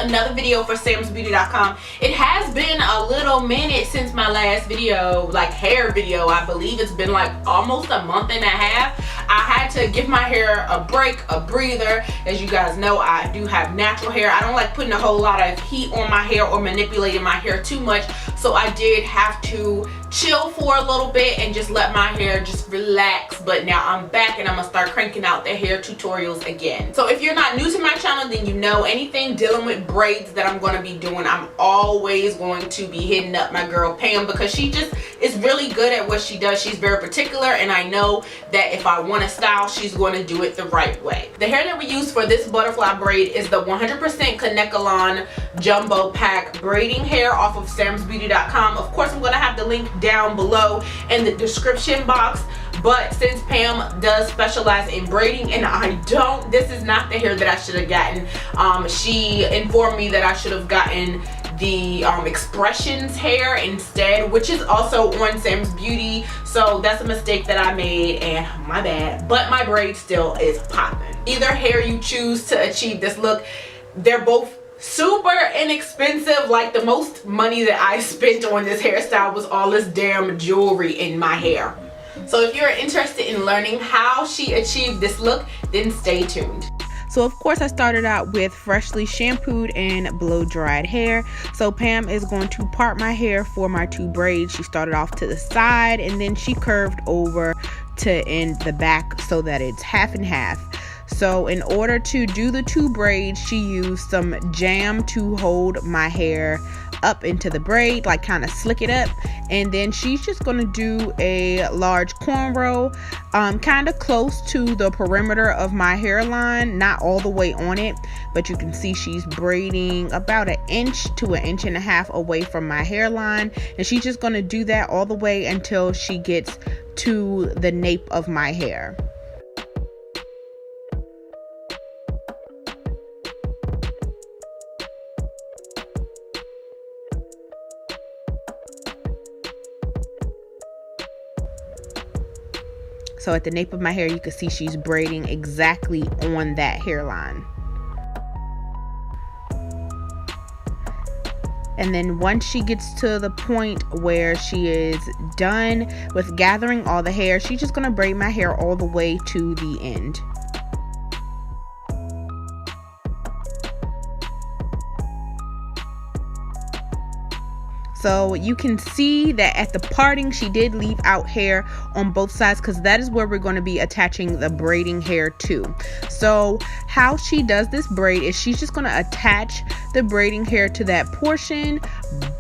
another video for SAMSBEAUTY.com. It has been a little minute since my last video, like hair video. I believe it's been like almost a month and a half. I had to give my hair a break, a breather. As you guys know, I do have natural hair. I don't like putting a whole lot of heat on my hair or manipulating my hair too much, so I did have to chill for a little bit and just let my hair just relax. But now I'm back and I'm gonna start cranking out the hair tutorials again. So if you're not new to my channel, then you know anything dealing with braids that I'm going to be doing, I'm always going to be hitting up my girl Pam, because she just is really good at what she does. She's very particular, and I know that if I want to style, she's going to do it the right way. The hair that we use for this butterfly braid is the 100% KaneKalon Jumbo Pack braiding hair off of SAMSBEAUTY.com. Of course, I'm going to have the link down below in the description box. But since Pam does specialize in braiding and I don't, this is not the hair that I should have gotten. She informed me that I should have gotten the Expressions hair instead, which is also on Sam's Beauty. So that's a mistake that I made, and my bad. But my braid still is popping. Either hair you choose to achieve this look, they're both super inexpensive. Like, the most money that I spent on this hairstyle was all this damn jewelry in my hair. So if you're interested in learning how she achieved this look, then stay tuned. So of course I started out with freshly shampooed and blow dried hair. So Pam is going to part my hair for my two braids. She started off to the side and then she curved over to in the back so that it's half and half. So in order to do the two braids, she used some jam to hold my hair up into the braid, like kind of slick it up. And then she's just going to do a large cornrow, kind of close to the perimeter of my hairline, not all the way on it, but you can see she's braiding about 1 inch to 1.5 inches away from my hairline. And she's just going to do that all the way until she gets to the nape of my hair. So at the nape of my hair, you can see she's braiding exactly on that hairline. And then once she gets to the point where she is done with gathering all the hair, she's just going to braid my hair all the way to the end. So you can see that at the parting, she did leave out hair on both sides, because that is where we're going to be attaching the braiding hair to. So how she does this braid is she's just going to attach the braiding hair to that portion,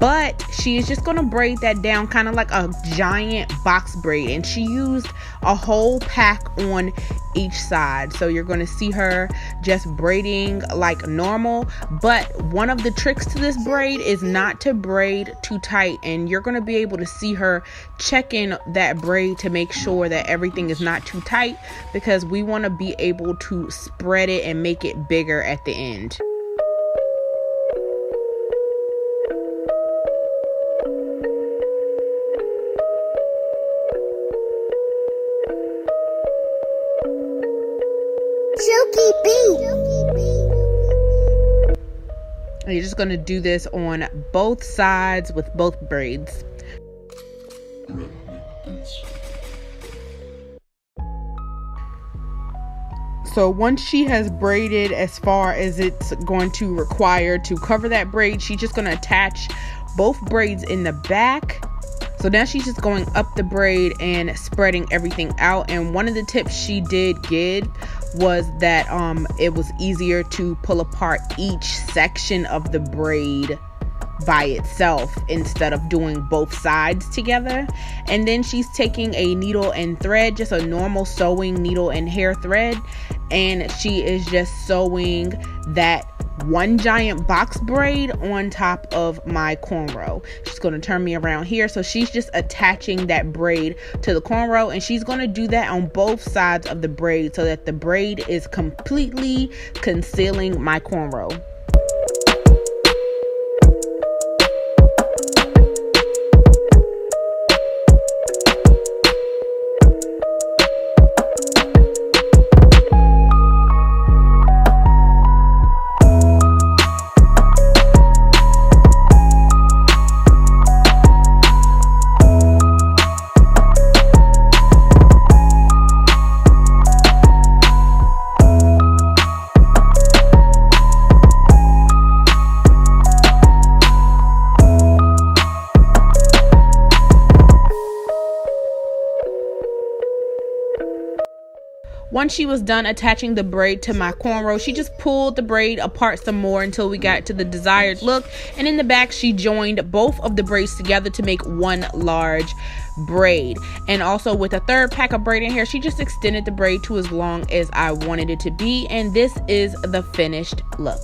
but she is just going to braid that down kind of like a giant box braid, and she used a whole pack on each side. So you're going to see her just braiding like normal, but one of the tricks to this braid is not to braid too tight, and you're going to be able to see her checking that braid to make sure that everything is not too tight, because we want to be able to spread it and make it bigger at the end. And you're just going to do this on both sides with both braids. So once she has braided as far as it's going to require to cover that braid, she's just going to attach both braids in the back. So now she's just going up the braid and spreading everything out. And one of the tips she did give was that it was easier to pull apart each section of the braid by itself instead of doing both sides together. And then she's taking a needle and thread, just a normal sewing needle and hair thread, and she is just sewing that one giant box braid on top of my cornrow. She's going to turn me around here, so she's just attaching that braid to the cornrow, and she's going to do that on both sides of the braid so that the braid is completely concealing my cornrow. once she was done attaching the braid to my cornrow, she just pulled the braid apart some more until we got to the desired look. And in the back, she joined both of the braids together to make one large braid. And also with a third pack of braid in here, she just extended the braid to as long as I wanted it to be. And this is the finished look.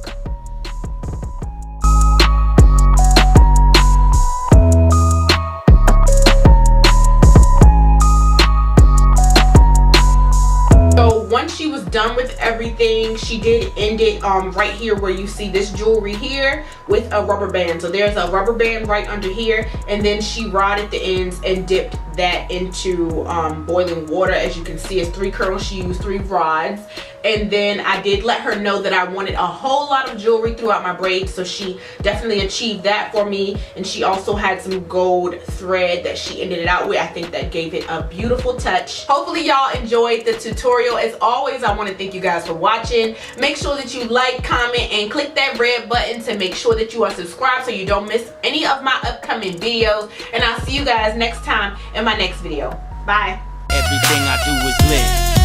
Once she was done with everything, she did end it right here where you see this jewelry here with a rubber band. So there's a rubber band right under here, and then she rodded the ends and dipped that into boiling water. As you can see, it's 3 curls. She used 3 rods. And then I did let her know that I wanted a whole lot of jewelry throughout my braids, so she definitely achieved that for me. And she also had some gold thread that she ended it out with. I think that gave it a beautiful touch. Hopefully y'all enjoyed the tutorial. As always, I want to thank you guys for watching. Make sure that you like, comment, and click that red button to make sure that you are subscribed so you don't miss any of my upcoming videos. And I'll see you guys next time in my next video. Bye. Everything I do is lit.